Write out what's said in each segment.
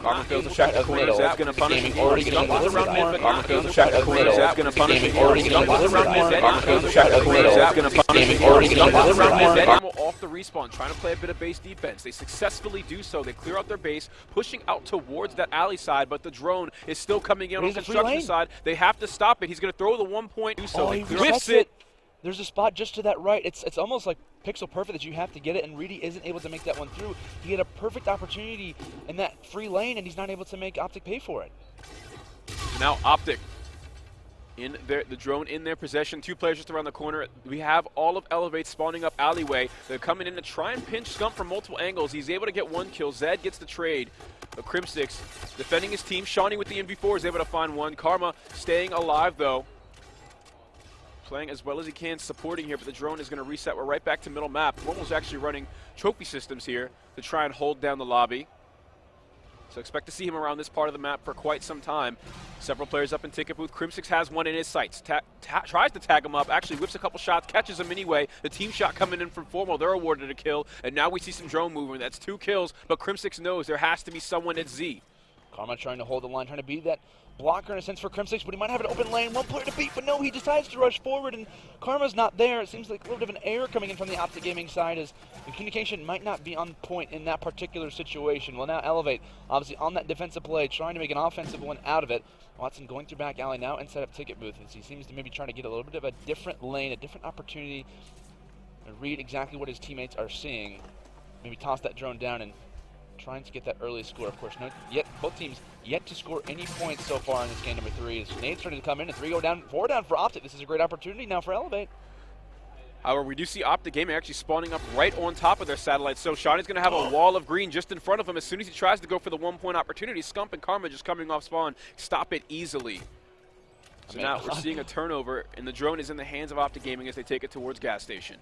but Karma not feels able a shot to at the middle. That's going to punish him. Already getting Scump is around mid, but Karma not feels able a shot to at the middle. That's going to punish him. Already getting Scump is around mid, Karma feels a shot at the middle. That's going to punish him. Already getting Scump is around mid, Karma off the respawn, trying to play a bit of base defense. They successfully do so. They clear out their base, pushing out towards that alley side, but the drone is still coming in on the construction side. They have to stop it. He's going to throw the 1 point. Do so. He whiffs it. There's a spot just to that right. It's almost like pixel perfect that you have to get it, and Reedy isn't able to make that one through. He had a perfect opportunity in that free lane, and he's not able to make OpTic pay for it. Now OpTic in the drone in their possession. 2 players just around the corner. We have all of eLevate spawning up alleyway. They're coming in to try and pinch Scump from multiple angles. He's able to get 1 kill. Zed gets the trade. But Crimsix defending his team. Shawnee with the MV4 is able to find 1. Karma staying alive though. Playing as well as he can, supporting here, but the drone is going to reset. We're right back to middle map. Formal's actually running trophy systems here to try and hold down the lobby. So expect to see him around this part of the map for quite some time. Several players up in ticket booth. Crimsix has 1 in his sights. Tries to tag him up, actually whips a couple shots, catches him anyway. The team shot coming in from Formal, they're awarded a kill, and now we see some drone movement. That's 2 kills, but Crimsix knows there has to be someone at Z. Karma trying to hold the line, trying to beat that blocker in a sense for Crimsix, but he might have an open lane. 1 player to beat, but no, he decides to rush forward, and Karma's not there. It seems like a little bit of an error coming in from the OpTic Gaming side, as the communication might not be on point in that particular situation. Well, now eLevate, obviously on that defensive play, trying to make an offensive one out of it. Watson going through back alley now inside of ticket booth, as he seems to maybe trying to get a little bit of a different lane, a different opportunity, and read exactly what his teammates are seeing. Maybe toss that drone down and trying to get that early score. Of course, both teams yet to score any points so far in this game number 3. As Nade's starting to come in, and 3 go down, 4 down for OpTic. This is a great opportunity now for eLevate. However, we do see OpTic Gaming actually spawning up right on top of their satellites. So Shawnee's going to have a wall of green just in front of him. As soon as he tries to go for the 1 point opportunity, Scump and Karma just coming off spawn stop it easily. So now we're seeing a turnover, and the drone is in the hands of OpTic Gaming as they take it towards gas station.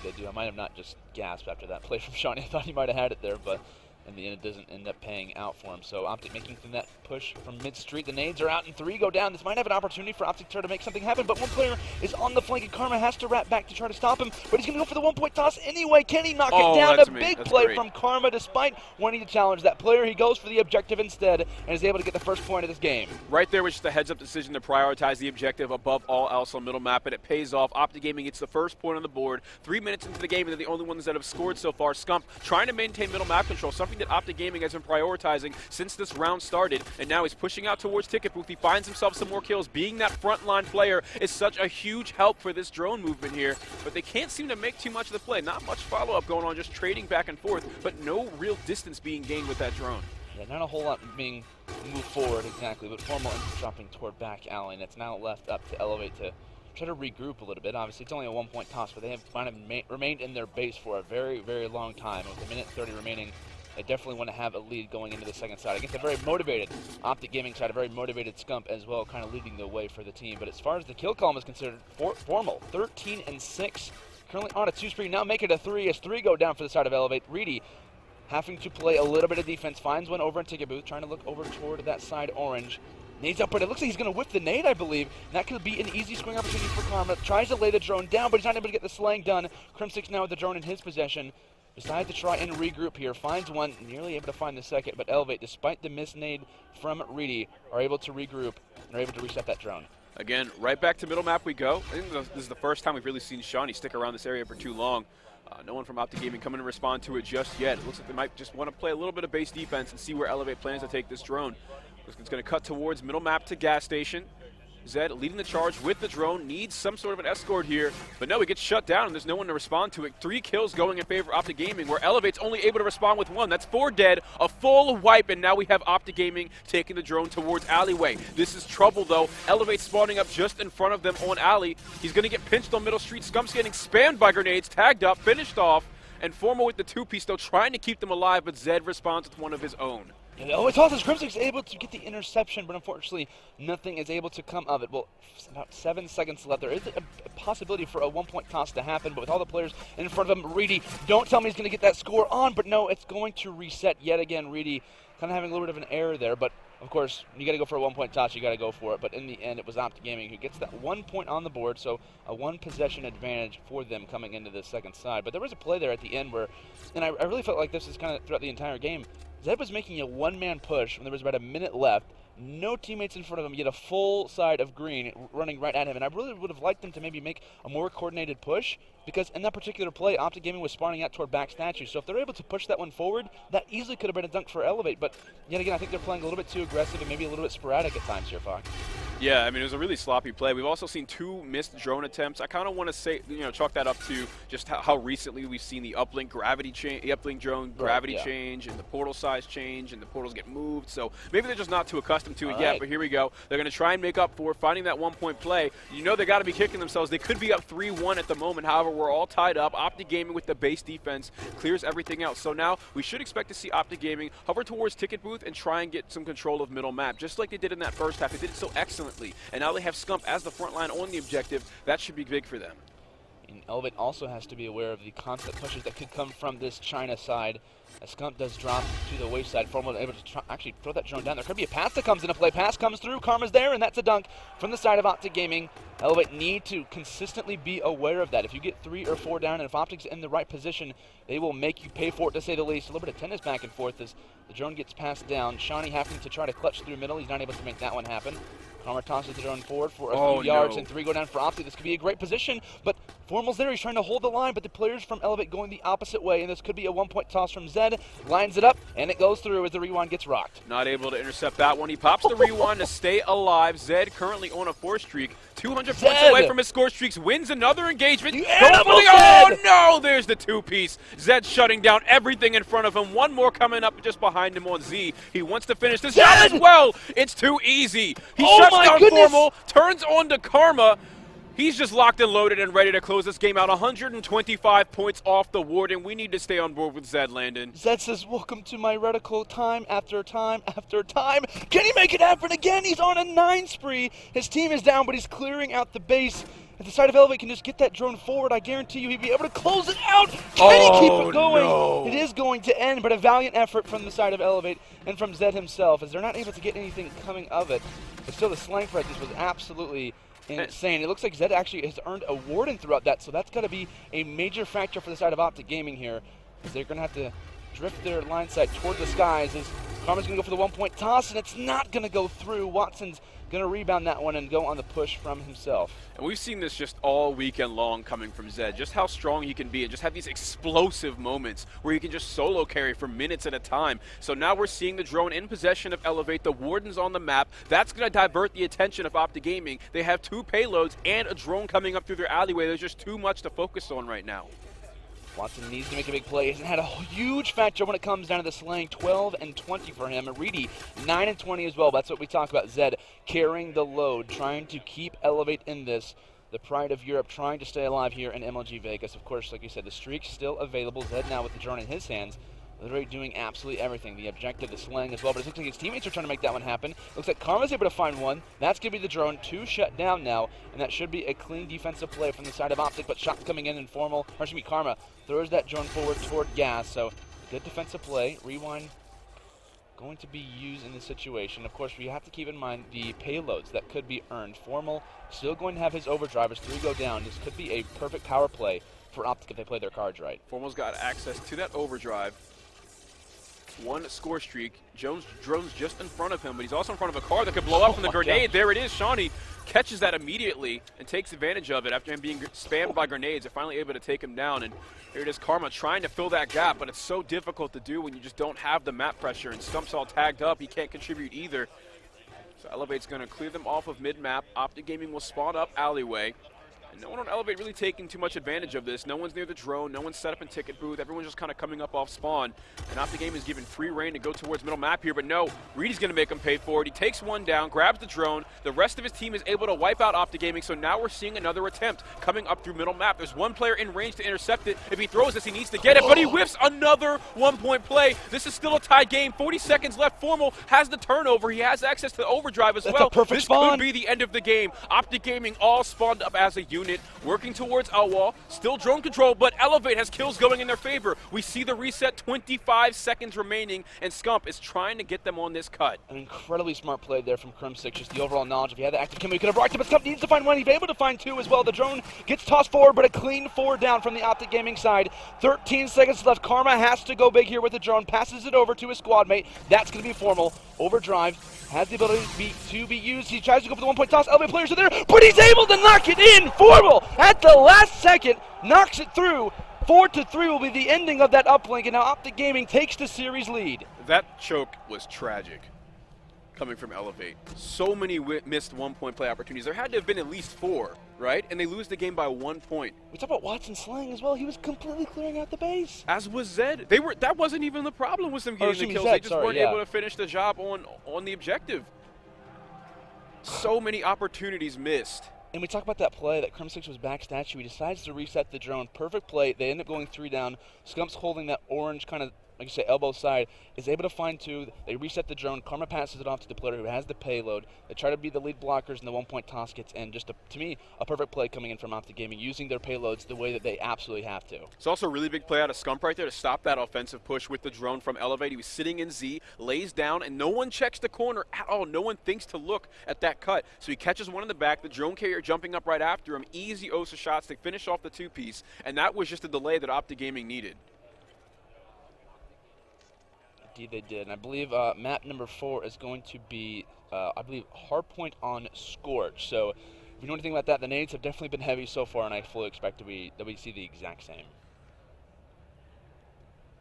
They do. I might have not just gasped after that play from Shawnee. I thought he might have had it there, but in the end, it doesn't end up paying out for him. So OpTic making that push from mid-street. The nades are out and 3 go down. This might have an opportunity for OpTic to try to make something happen, but 1 player is on the flank, and Karma has to wrap back to try to stop him, but he's going to go for the 1 point toss anyway. Can he knock it down? A big play from Karma, despite wanting to challenge that player. He goes for the objective instead and is able to get the first point of this game. Right there was just a heads-up decision to prioritize the objective above all else on middle map, and it pays off. OpTic Gaming gets the first point on the board. 3 minutes into the game, and they're the only ones that have scored so far. Scump trying to maintain middle map control, something that OpTic Gaming has been prioritizing since this round started, and now he's pushing out towards ticket booth. He finds himself some more kills. Being that frontline player is such a huge help for this drone movement here, but they can't seem to make too much of the play. Not much follow-up going on, just trading back and forth, but no real distance being gained with that drone. Yeah, not a whole lot being moved forward exactly, but Formal dropping toward back alley, and it's now left up to eLevate to try to regroup a little bit. Obviously, it's only a 1 point toss, but they have kind of remained in their base for a very, very long time. With 1:30 remaining, they definitely want to have a lead going into the second side against a very motivated OpTic Gaming side, a very motivated Scump as well, kind of leading the way for the team. But as far as the kill column is considered, Formal 13 and 6, currently on a 2 spree. Now make it a 3 as 3 go down for the side of eLevate. Reedy having to play a little bit of defense, finds one over in ticket booth, trying to look over toward that side orange. Nade's up, but it looks like he's going to whip the nade, I believe. And that could be an easy scoring opportunity for Karma. Tries to lay the drone down, but he's not able to get the slaying done. Crimsix now with the drone in his possession. Decides to try and regroup here. Finds one, nearly able to find the second, but eLevate, despite the miss nade from Reedy, are able to regroup and are able to reset that drone. Again, right back to middle map we go. I think this is the first time we've really seen Shawnee stick around this area for too long. No one from OpTic Gaming coming to respond to it just yet. It looks like they might just want to play a little bit of base defense and see where eLevate plans to take this drone. It's going to cut towards middle map to gas station. Zed leading the charge with the drone, needs some sort of an escort here, but no, he gets shut down and there's no one to respond to it. 3 kills going in favor of OpTic Gaming, where eLevate's only able to respond with 1. That's 4 dead, a full wipe, and now we have OpTic Gaming taking the drone towards alleyway. This is trouble though. eLevate spawning up just in front of them on alley. He's going to get pinched on middle street. Scump's getting spammed by grenades, tagged up, finished off, and Formal with the 2-piece though, trying to keep them alive, but Zed responds with one of his own. Oh, it's awesome. Crimsix able to get the interception, but unfortunately nothing is able to come of it. Well, about 7 seconds left. There is a possibility for a 1 point toss to happen, but with all the players in front of him, Reedy, don't tell me he's going to get that score on, but no, it's going to reset yet again. Reedy kind of having a little bit of an error there, but of course, you got to go for a 1 point toss, you got to go for it, but in the end, it was OpTic Gaming who gets that 1 point on the board, so a 1 possession advantage for them coming into the second side. But there was a play there at the end where, and I really felt like this is kind of throughout the entire game, Zed was making a one-man push when there was about a minute left. No teammates in front of him, yet a full side of green running right at him. And I really would have liked them to maybe make a more coordinated push, because in that particular play, OpTic Gaming was spawning out toward back statue. So if they're able to push that one forward, that easily could have been a dunk for eLevate. But yet again, I think they're playing a little bit too aggressive and maybe a little bit sporadic at times here, Fox. Yeah, I mean, it was a really sloppy play. We've also seen 2 missed drone attempts. I kind of want to say, chalk that up to just how recently we've seen the uplink gravity change, the uplink drone gravity change, and the portal size change, and the portals get moved. So maybe they're just not too accustomed to it yet. But here we go. They're going to try and make up for finding that 1-point play. They got to be kicking themselves. They could be up 3-1 at the moment. However, we're all tied up. OpTic Gaming with the base defense clears everything else. So now we should expect to see OpTic Gaming hover towards ticket booth and try and get some control of middle map, just like they did in that first half. They did it so excellently, and now they have Scump as the front line on the objective. That should be big for them. And eLevate also has to be aware of the constant pushes that could come from this China side. As Scump does drop to the wayside, Formal able to actually throw that drone down. There could be a pass that comes into play. Pass comes through, Karma's there, and that's a dunk from the side of OpTic Gaming. eLevate need to consistently be aware of that. If you get 3 or 4 down, and if OpTic's in the right position, they will make you pay for it, to say the least. A little bit of tennis back and forth as the drone gets passed down. Shawnee having to try to clutch through middle. He's not able to make that one happen. Karma tosses the drone forward for a few yards, and 3 go down for OpTic. This could be a great position, but Formal's there. He's trying to hold the line, but the players from eLevate going the opposite way, and this could be a 1-point toss from Zed. Lines it up, and it goes through as the rewind gets rocked. Not able to intercept that one. He pops the rewind to stay alive. Zed currently on a 4 streak. 200 points away from his score streaks. Wins another engagement. Oh, no! There's the 2-piece. Zed shutting down everything in front of him. One more coming up just behind him on Z. He wants to finish this out as well. It's too easy. He shuts down Formal, turns on to Karma. He's just locked and loaded and ready to close this game out. 125 points off the Warden. We need to stay on board with Zed, Landon. Zed says, welcome to my reticle time after time after time. Can he make it happen again? He's on a 9 spree. His team is down, but he's clearing out the base. If the side of eLevate can just get that drone forward, I guarantee you he'd be able to close it out. Can he keep it going? No. It is going to end, but a valiant effort from the side of eLevate and from Zed himself, as they're not able to get anything coming of it. But still, the slang for this was absolutely insane. It looks like Zed actually has earned a Warden throughout that, so that's got to be a major factor for the side of OpTic Gaming here. They're going to have to drift their line sight toward the skies as Karma's going to go for the 1-point toss, and it's not going to go through. Watson's going to rebound that one and go on the push from himself. And we've seen this just all weekend long coming from Zed, just how strong he can be and just have these explosive moments where he can just solo carry for minutes at a time. So now we're seeing the drone in possession of eLevate, the Warden's on the map. That's going to divert the attention of OpTic Gaming. They have 2 payloads and a drone coming up through their alleyway. There's just too much to focus on right now. Watson needs to make a big play. He's had a huge factor when it comes down to the slaying. 12 and 20 for him. Reedy, 9 and 20 as well. That's what we talk about. Zed carrying the load, trying to keep eLevate in this. The pride of Europe trying to stay alive here in MLG Vegas. Of course, like you said, the streak's still available. Zed now with the drone in his hands. Literally doing absolutely everything. The objective, the slaying as well, but it looks like his teammates are trying to make that one happen. Looks like Karma's able to find one. That's going to be the drone. 2 shut down now, and that should be a clean defensive play from the side of OpTic, but shots coming in Formal, or excuse me, Karma throws that drone forward toward Gas, so good defensive play. Rewind going to be used in this situation. Of course, we have to keep in mind the payloads that could be earned. Formal still going to have his overdrive as 3 go down. This could be a perfect power play for OpTic if they play their cards right. Formal's got access to that overdrive. 1 score streak. Drone's just in front of him, but he's also in front of a car that could blow up from the grenade. Gosh. There it is. Shawnee catches that immediately and takes advantage of it after him being spammed by grenades. They're finally able to take him down, and here it is, Karma trying to fill that gap, but it's so difficult to do when you just don't have the map pressure, and Stump's all tagged up. He can't contribute either. So eLevate's going to clear them off of mid-map. OpTic Gaming will spawn up alleyway. And no one on eLevate really taking too much advantage of this. No one's near the drone. No one's set up in ticket booth. Everyone's just kind of coming up off spawn. And OpTic Gaming is given free reign to go towards middle map here. But no, Reedy's going to make him pay for it. He takes 1 down, grabs the drone. The rest of his team is able to wipe out OpTic Gaming. So now we're seeing another attempt coming up through middle map. There's 1 player in range to intercept it. If he throws this, he needs to get it. But he whiffs another 1-point play. This is still a tied game. 40 seconds left. Formal has the turnover. He has access to the overdrive as well. That's a perfect spawn. This could be the end of the game. OpTic Gaming all spawned up as a unit. unit, working towards L-Wall, still drone control, but eLevate has kills going in their favor. We see the reset, 25 seconds remaining, and Scump is trying to get them on this cut. An incredibly smart play there from Crim6, just the overall knowledge. If he had the active camo, he could have rocked it, but Scump needs to find one. He's able to find two as well. The drone gets tossed forward, but a clean 4 down from the OpTic Gaming side. 13 seconds left. Karma has to go big here with the drone, passes it over to his squad mate. That's going to be Formal. Overdrive has the ability to be used. He tries to go for the 1-point toss. eLevate players are there, but he's able to knock it in. Formal at the last second knocks it through. 4-3 will be the ending of that uplink, and now OpTic Gaming takes the series lead. That choke was tragic coming from eLevate. So many missed 1-point play opportunities. There had to have been at least 4, right? And they lose the game by 1 point. We talk about Watson slaying as well. He was completely clearing out the base. As was Zed. That wasn't even the problem with them getting the kills. They just weren't able to finish the job on the objective. So many opportunities missed. And we talk about that play that Crim6 was back statue. He decides to reset the drone. Perfect play. They end up going 3 down. Scump's holding that orange kind of, like you say, elbow side, is able to find 2. They reset the drone. Karma passes it off to the player who has the payload. They try to be the lead blockers, and the 1-point toss gets in. Just, to me, a perfect play coming in from OpTic Gaming, using their payloads the way that they absolutely have to. It's also a really big play out of Scump right there to stop that offensive push with the drone from eLevate. He was sitting in Z, lays down, and no one checks the corner at all. No one thinks to look at that cut. So he catches one in the back, the drone carrier jumping up right after him. Easy OSA shots to finish off the 2-piece, and that was just a delay that OpTic Gaming needed. Indeed they did, and I believe map number 4 is going to be, I believe, hardpoint on Scorch. So if you know anything about that, the nades have definitely been heavy so far, and I fully expect that we see the exact same.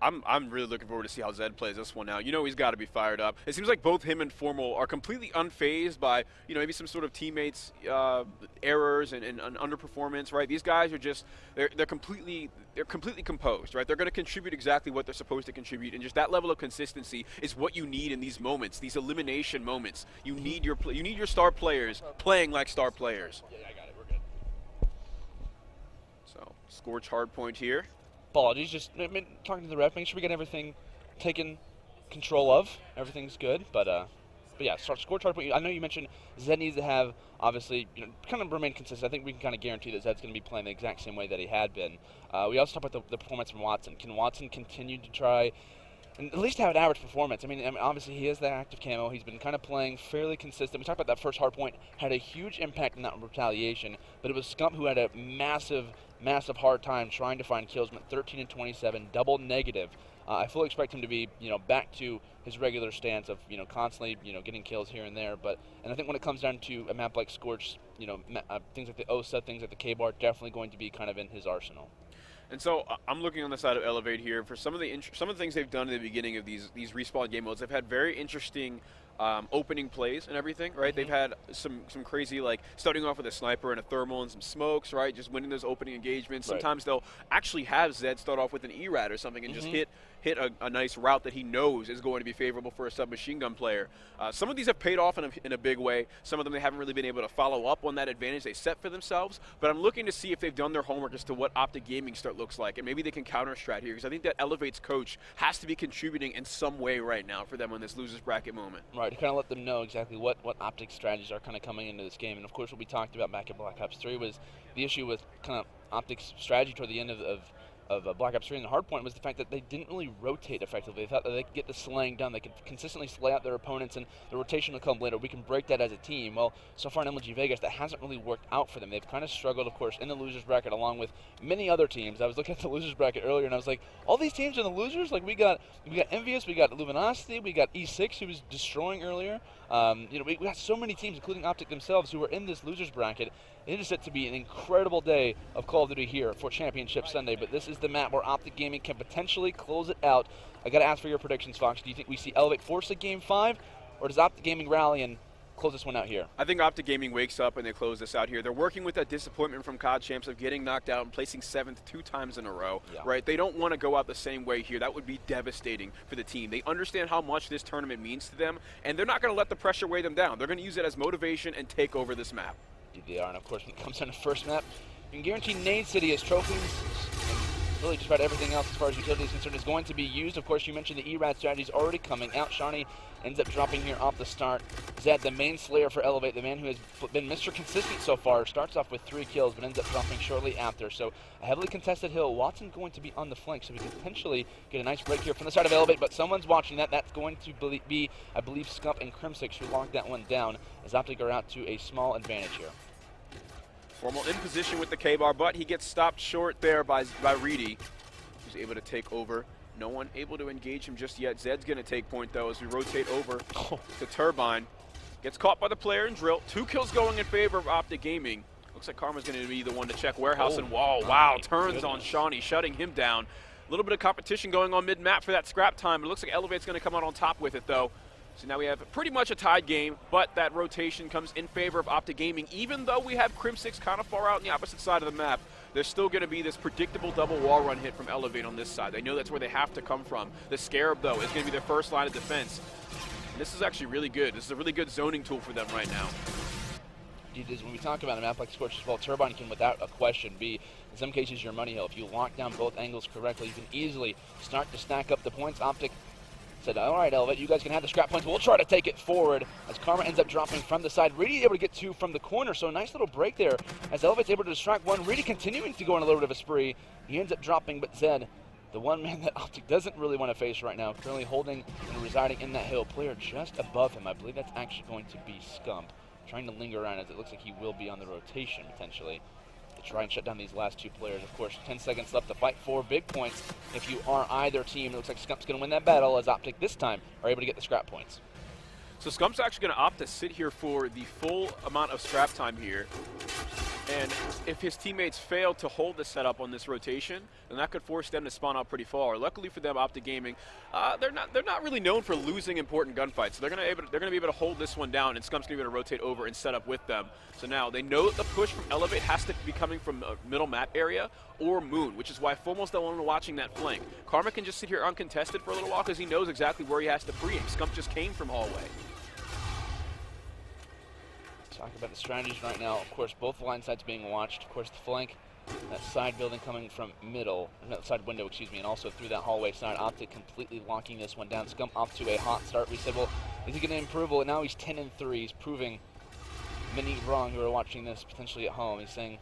I'm really looking forward to see how Zed plays this one now. You know he's got to be fired up. It seems like both him and Formal are completely unfazed by, you know, maybe some sort of teammates' errors and underperformance, right? These guys are just, they're completely composed, right? They're going to contribute exactly what they're supposed to contribute, and just that level of consistency is what you need in these moments, these elimination moments. You need your star players playing like star players. Yeah, I got it. We're good. So, Scorch hard point here. Apologies, just talking to the ref, make sure we get everything taken control of. Everything's good, but yeah, Scorch hard point. I know you mentioned Zed needs to have, obviously, you know, kind of remain consistent. I think we can kind of guarantee that Zed's going to be playing the exact same way that he had been. We also talked about the performance from Watson. Can Watson continue to try and at least have an average performance? I mean, obviously he has that active camo. He's been kind of playing fairly consistent. We talked about that first hard point, had a huge impact on that retaliation, but it was Scump who had a massive hard time trying to find kills. Went 13 and 27, double negative. I fully expect him to be, you know, back to his regular stance of, you know, constantly, you know, getting kills here and there. And I think when it comes down to a map like Scorch, you know, things like the OSA, things like the K-bar, definitely going to be kind of in his arsenal. And so I'm looking on the side of eLevate here for some of the things they've done in the beginning of these respawn game modes. They've had very interesting opening plays and everything, right? They've had some crazy, like, starting off with a sniper and a thermal and some smokes, right? Just winning those opening engagements. Right. Sometimes they'll actually have Zed start off with an ERAT or something and just hit a nice route that he knows is going to be favorable for a submachine gun player. Some of these have paid off in a big way. Some of them they haven't really been able to follow up on that advantage they set for themselves. But I'm looking to see if they've done their homework as to what OpTic Gaming start looks like, and maybe they can counter-strat here, because I think that eLevate's coach has to be contributing in some way right now for them on this losers bracket moment. Right, to kind of let them know exactly what OpTic strategies are kind of coming into this game. And of course what we talked about back at Black Ops 3 was the issue with kind of OpTic's strategy toward the end of Black Ops 3 and the hard point was the fact that they didn't really rotate effectively. They thought that they could get the slaying done. They could consistently slay out their opponents, and the rotation will come later. We can break that as a team. Well, so far in MLG Vegas, that hasn't really worked out for them. They've kind of struggled, of course, in the losers bracket along with many other teams. I was looking at the losers bracket earlier, and I was like, all these teams are the losers? Like, we got Envious, we got Luminosity, we got E6, who was destroying earlier. You know, we got so many teams, including OpTic themselves, who are in this losers bracket. It is set to be an incredible day of Call of Duty here for Championship Sunday, but this is the map where OpTic Gaming can potentially close it out. I got to ask for your predictions, Fox. Do you think we see eLevate force a Game 5, or does OpTic Gaming rally and close this one out here? I think OpTic Gaming wakes up and they close this out here. They're working with that disappointment from COD Champs of getting knocked out and placing 7th 2 times in a row, right? They don't want to go out the same way here. That would be devastating for the team. They understand how much this tournament means to them, and they're not going to let the pressure weigh them down. They're going to use it as motivation and take over this map. They are, and of course, when it comes down to first map, you can guarantee Nade City as trophies really just about everything else as far as utility is concerned is going to be used. Of course, you mentioned the ERAD strategy is already coming out. Shawnee ends up dropping here off the start. Zed, the main slayer for eLevate, the man who has been Mr. Consistent so far, starts off with 3 kills, but ends up dropping shortly after. So a heavily contested hill. Watson going to be on the flank, so we could potentially get a nice break here from the side of eLevate, but someone's watching that. That's going to be, I believe, Scump and Crimsix who locked that one down, as OpTic are out to a small advantage here. Formal in position with the K-bar, but he gets stopped short there by Reedy, who's able to take over. No one able to engage him just yet. Zed's going to take point, though, as we rotate over to Turbine. Gets caught by the player in Drill. 2 kills going in favor of OpTic Gaming. Looks like Karma's going to be the one to check Warehouse and Wall. Wow, turns on Shawnee, shutting him down. A little bit of competition going on mid-map for that scrap time. It looks like eLevate's going to come out on top with it, though. So now we have pretty much a tied game, but that rotation comes in favor of OpTic Gaming. Even though we have Crimsix kind of far out on the opposite side of the map, there's still going to be this predictable double wall run hit from eLevate on this side. They know that's where they have to come from. The Scarab, though, is going to be their first line of defense. And this is actually really good. This is a really good zoning tool for them right now. When we talk about a map like Scorch's Vault, Turbine can, without a question, be, in some cases, your money hill. If you lock down both angles correctly, you can easily start to stack up the points. OpTic said, all right, eLevate, you guys can have the scrap points. We'll try to take it forward, as Karma ends up dropping from the side. Reedy able to get 2 from the corner, so a nice little break there, as eLevate's able to distract 1. Reedy continuing to go on a little bit of a spree. He ends up dropping, but Zed, the one man that OpTic doesn't really want to face right now, currently holding and residing in that hill. Player just above him. I believe that's actually going to be Scump, trying to linger around, as it looks like he will be on the rotation, potentially, to try and shut down these last 2 players. Of course, 10 seconds left to fight for big points. If you are either team, it looks like Scump's going to win that battle, as OpTic this time are able to get the scrap points. So Scump's actually going to opt to sit here for the full amount of scrap time here. And if his teammates fail to hold the setup on this rotation, then that could force them to spawn out pretty far. Luckily for them, OpTic Gaming, they're not really known for losing important gunfights. So they're going to be able to hold this one down, and Scump's going to be able to rotate over and set up with them. So now they know that the push from eLevate has to be coming from a middle map area or Moon, which is why Fomo's the one watching that flank. Karma can just sit here uncontested for a little while because he knows exactly where he has to pre-aim. Scump just came from hallway. Talk about the strategies right now. Of course, both line sides being watched. Of course, the flank, that side building coming from middle, not side window, excuse me, and also through that hallway side. OpTic completely locking this one down. Scump off to a hot start. We said, well, is he going to improve? Well, now he's 10-3. He's proving many wrong who are watching this potentially at home. He's saying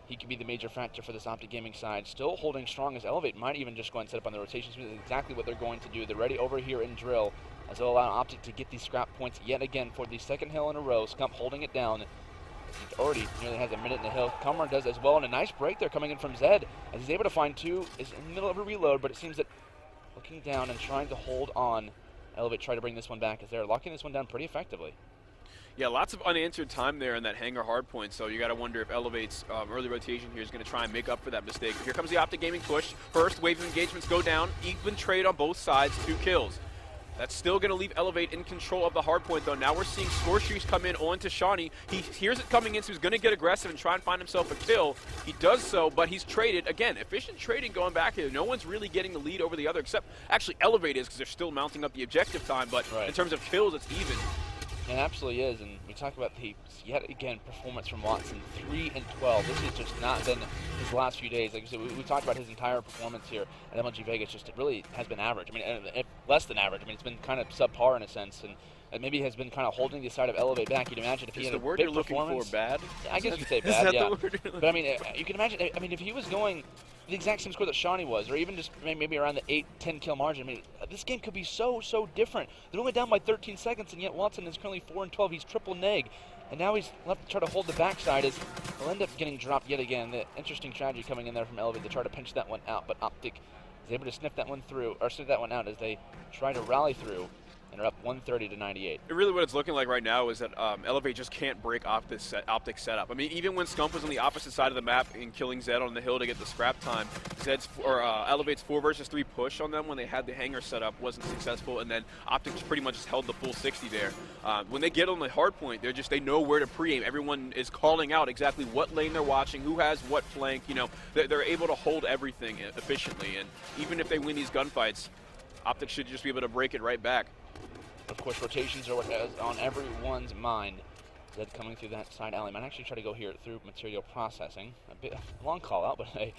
he could be the major factor for this OpTic Gaming side. Still holding strong, as eLevate might even just go and set up on the rotations. This is exactly what they're going to do. They're ready over here in Drill, as they'll allow OpTic to get these scrap points yet again for the second hill in a row. Scump holding it down. He already nearly has a minute in the hill. Kamran does as well, and a nice break there coming in from Zed, as he's able to find 2. Is in the middle of a reload, but it seems that looking down and trying to hold on, eLevate try to bring this one back, as they're locking this one down pretty effectively. Yeah, lots of unanswered time there in that hangar hard point, so you got to wonder if eLevate's early rotation here is going to try and make up for that mistake. Here comes the OpTic Gaming push. First wave of engagements go down. Even trade on both sides, 2 kills. That's still going to leave eLevate in control of the hard point, though. Now we're seeing Scorchers come in onto Shawnee. He hears it coming in, so he's going to get aggressive and try and find himself a kill. He does so, but he's traded. Again, efficient trading going back here. No one's really getting the lead over the other, except actually eLevate is, because they're still mounting up the objective time, but in terms of kills, it's even. It absolutely is, and we talk about the, yet again, performance from Watson, 3-12. This has just not been his last few days. Like I said, we talked about his entire performance here at MLG Vegas. Just it really has been average. I mean, less than average. I mean, it's been kind of subpar in a sense, and maybe has been kind of holding the side of eLevate back. You'd imagine if he had a big performance. Is the word you're looking for bad? I guess you'd say bad, yeah. But I mean, you can imagine. I mean, if he was going the exact same score that Shawnee was, or even just maybe around the 8-10 kill margin. I mean, this game could be so different. They're only down by 13 seconds, and yet Watson is currently 4-12. He's triple neg, and now he's left to try to hold the backside. As he'll end up getting dropped yet again. The interesting strategy coming in there from eLevate to try to pinch that one out, but OpTic is able to sniff that one through, or sniff that one out as they try to rally through. And are up 130-98. Really what it's looking like right now is that eLevate just can't break OpTic setup. I mean, even when Scump was on the opposite side of the map and killing Zed on the hill to get the scrap time, eLevate's 4 versus 3 push on them when they had the hangar set up wasn't successful, and then OpTic just pretty much just held the full 60 there. When they get on the hard point, they know where to pre-aim. Everyone is calling out exactly what lane they're watching, who has what flank. You know, they're able to hold everything efficiently, and even if they win these gunfights, OpTic should just be able to break it right back. Of course, rotations are what is on everyone's mind. Zed coming through that side alley. Might actually try to go here through material processing. A bit long call out, but hey,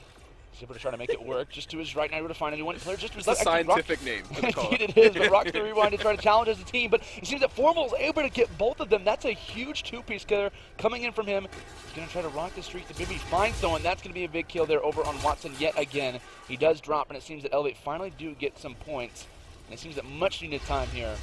He's able to try to make it work. Just to his right, not able to find anyone. Player just to his It's a left. scientific name. Indeed it is, but Rock's the rewind to try to challenge as a team, but it seems that Formal's able to get both of them. That's a huge two-piece killer coming in from him. He's going to try to rock the streak to maybe find someone. That's going to be a big kill there over on Watson yet again. He does drop, and it seems that eLevate finally do get some points, and it seems that much needed time here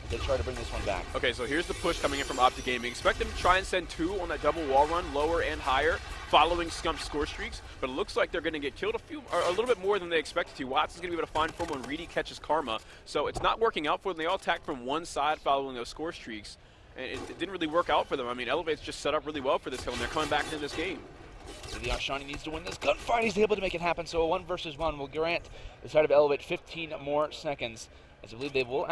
as they try to bring this one back. Okay, so here's the push coming in from OpTic Gaming. Expect them to try and send 2 on that double wall run, lower and higher, following Scump's score streaks, but it looks like they're going to get killed a little bit more than they expected to. Watson's going to be able to find Formal, and Reedy catches Karma, so it's not working out for them. They all attack from one side following those score streaks, and it didn't really work out for them. I mean, eLevate's just set up really well for this kill, and they're coming back into this game. So the Shawnee needs to win this gunfight. He's able to make it happen, so a 1 versus 1 will grant the side of eLevate 15 more seconds, as I believe they will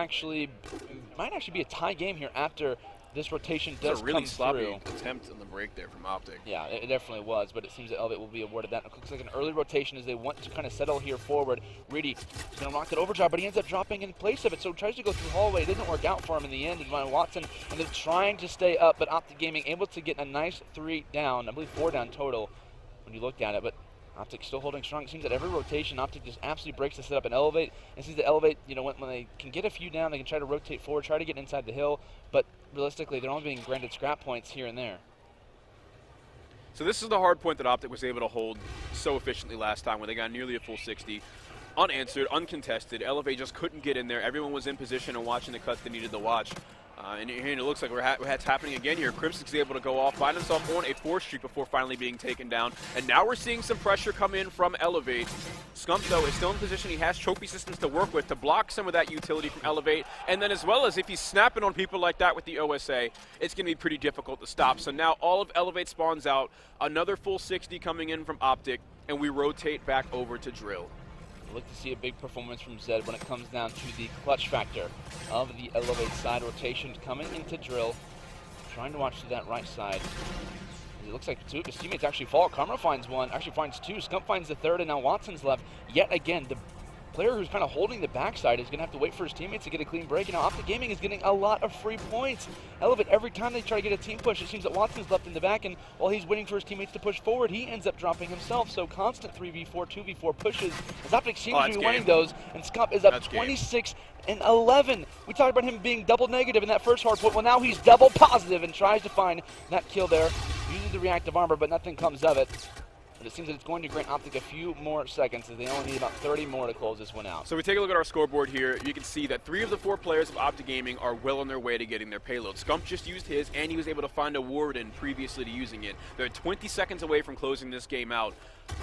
might actually be a tie game here after this rotation does a really come sloppy through. attempt on the break there from OpTic. Yeah, it definitely was, but it seems that eLevate will be awarded that. It looks like an early rotation as they want to kind of settle here forward. Reedy is going to rock that overdrive, but he ends up dropping in place of it, so tries to go through hallway. It doesn't work out for him in the end, and Watson and they're trying to stay up, but OpTic Gaming able to get a nice 3 down, I believe 4 down total when you looked at it, but OpTic still holding strong. It seems that every rotation, OpTic just absolutely breaks the setup and eLevate. It seems that eLevate, you know, when they can get a few down, they can try to rotate forward, try to get inside the hill, but realistically, they're only being granted scrap points here and there. So this is the hard point that OpTic was able to hold so efficiently last time when they got nearly a full 60. Unanswered, uncontested. eLevate just couldn't get in there. Everyone was in position and watching the cuts they needed to watch. And it looks like that's happening again here. Crimson's able to go off, find himself on a 4 streak before finally being taken down. And now we're seeing some pressure come in from eLevate. Scump, though, is still in position. He has trophy systems to work with to block some of that utility from eLevate. And then as well as if he's snapping on people like that with the OSA, it's going to be pretty difficult to stop. So now all of eLevate spawns out. Another full 60 coming in from OpTic, and we rotate back over to Drill. Look to see a big performance from Zed when it comes down to the clutch factor of the eLevate side rotation coming into Drill, trying to watch to that right side. It looks like 2 of his teammates actually fall. Karma finds 1, actually finds 2. Scump finds the 3rd, and now Watson's left. Yet again, the player who's kind of holding the backside is going to have to wait for his teammates to get a clean break. And now OpTic Gaming is getting a lot of free points. eLevate, every time they try to get a team push, it seems that Watson's left in the back, and while he's waiting for his teammates to push forward, he ends up dropping himself. So constant 3v4, 2v4 pushes, as OpTic seems to be winning those, and Scump is up 26-11. We talked about him being double negative in that first hard point. Well, now he's double positive and tries to find that kill there, using the reactive armor, but nothing comes of it. But it seems that it's going to grant OpTic a few more seconds, as they only need about 30 more to close this one out. So we take a look at our scoreboard here. You can see that 3 of the 4 players of OpTic Gaming are well on their way to getting their payload. Scump just used his, and he was able to find a Warden previously to using it. They're 20 seconds away from closing this game out.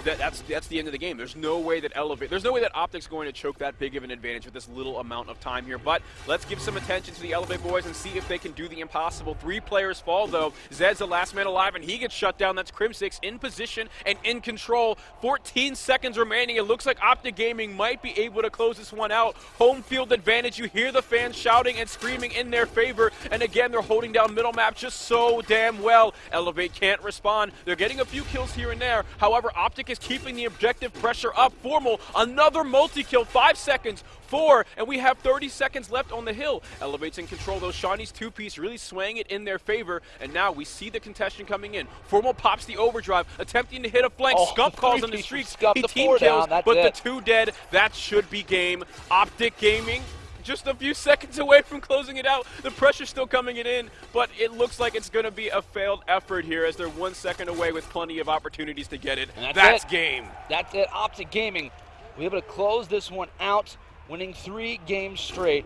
That's the end of the game. There's no way that OpTic's going to choke that big of an advantage with this little amount of time here. But let's give some attention to the eLevate boys and see if they can do the impossible. 3 players fall, though. Zed's the last man alive, and he gets shut down. That's Crim6 in position and in control. 14 seconds remaining. It looks like OpTic Gaming might be able to close this one out. Home field advantage. You hear the fans shouting and screaming in their favor. And again, they're holding down middle map just so damn well. eLevate can't respond. They're getting a few kills here and there. However, OpTic is keeping the objective pressure up. Formal, another multi-kill, 5 seconds, 4, and we have 30 seconds left on the hill. eLevate's in control. Those Shawnee's 2-piece really swaying it in their favor, and now we see the contestant coming in. Formal pops the overdrive, attempting to hit a flank. Scump calls on the streaks. He team kills, but the 2 dead. That should be game. OpTic Gaming just a few seconds away from closing it out. The pressure's still coming in, but it looks like it's going to be a failed effort here as they're 1 second away with plenty of opportunities to get it. That's game. That's it. OpTic Gaming will be able to close this one out, winning 3 games straight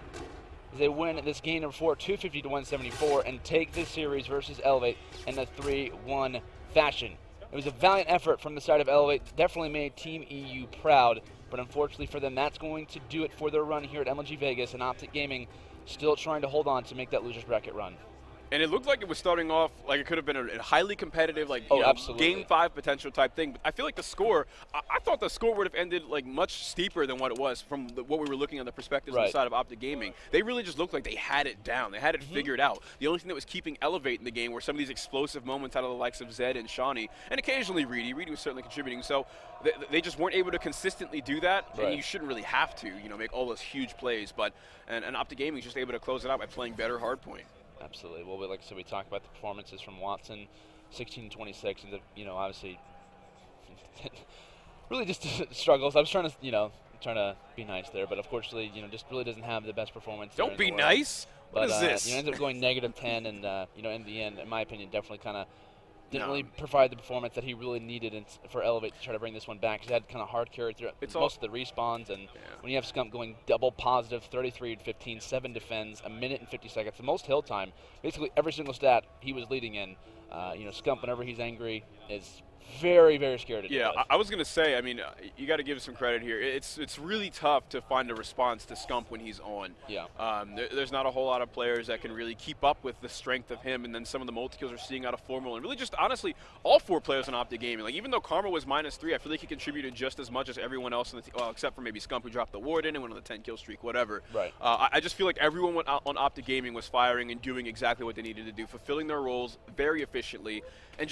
as they win this game number 4, 250-174, and take this series versus eLevate in a 3-1 fashion. It was a valiant effort from the side of eLevate. Definitely made Team EU proud. But unfortunately for them, that's going to do it for their run here at MLG Vegas, and OpTic Gaming still trying to hold on to make that loser's bracket run. And it looked like it was starting off like it could have been a highly competitive, like Game 5 potential type thing. But I feel like the score, I thought the score would have ended like much steeper than what it was from what we were looking on the perspectives on the side of OpTic Gaming. They really just looked like they had it down. They had it figured out. The only thing that was keeping eLevate in the game were some of these explosive moments out of the likes of Zed and Shawnee, and occasionally Reedy. Reedy was certainly contributing. So they just weren't able to consistently do that. And you shouldn't really have to, make all those huge plays. But and OpTic Gaming is just able to close it out by playing better hardpoint. Absolutely. Well, like I said, we talked about the performances from Watson, 16-26, and obviously really just struggles. I was trying to be nice there, but unfortunately, just really doesn't have the best performance. there Don't in the be world. nice. What But is this? ended up going -10, and in the end, in my opinion, definitely kind of didn't No. really provide the performance that he really needed for eLevate to try to bring this one back. He had kind of hard carry through most of the respawns, and when you have Scump going double positive, 33 and 15, 7 defends, a minute and 50 seconds, the most hill time. Basically, every single stat he was leading in. Scump, whenever he's angry, is very, very scared to do Yeah, this. I was going to say, I mean, you got to give some credit here. It's really tough to find a response to Scump when he's on. Yeah. There's not a whole lot of players that can really keep up with the strength of him, and then some of the multi-kills we're seeing out of Formal, and really just, honestly, all 4 players on OpTic Gaming. Like, even though Karma was -3, I feel like he contributed just as much as everyone else in the team, well, except for maybe Scump, who dropped the Warden and went on the 10-kill streak, whatever. Right. I just feel like everyone on OpTic Gaming was firing and doing exactly what they needed to do, fulfilling their roles very efficiently, and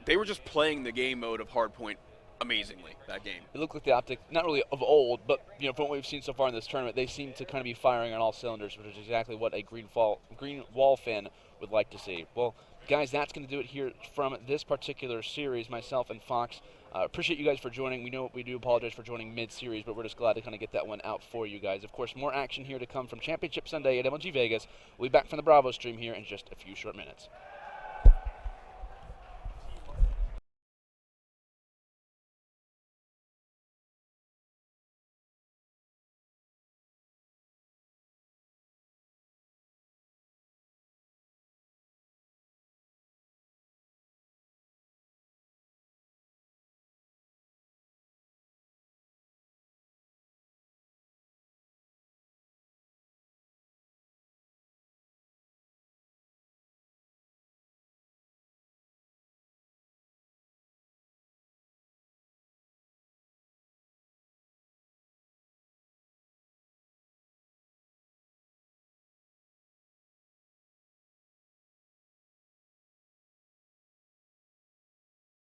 they were just playing the game mode of Hardpoint amazingly that game. It looked like the OpTic, not really of old, but from what we've seen so far in this tournament, they seem to kind of be firing on all cylinders, which is exactly what a green wall fan would like to see. Well, guys, that's going to do it here from this particular series. Myself and Fox appreciate you guys for joining. We do apologize for joining mid-series, but we're just glad to kind of get that one out for you guys. Of course, more action here to come from Championship Sunday at MLG Vegas. We'll be back from the Bravo stream here in just a few short minutes.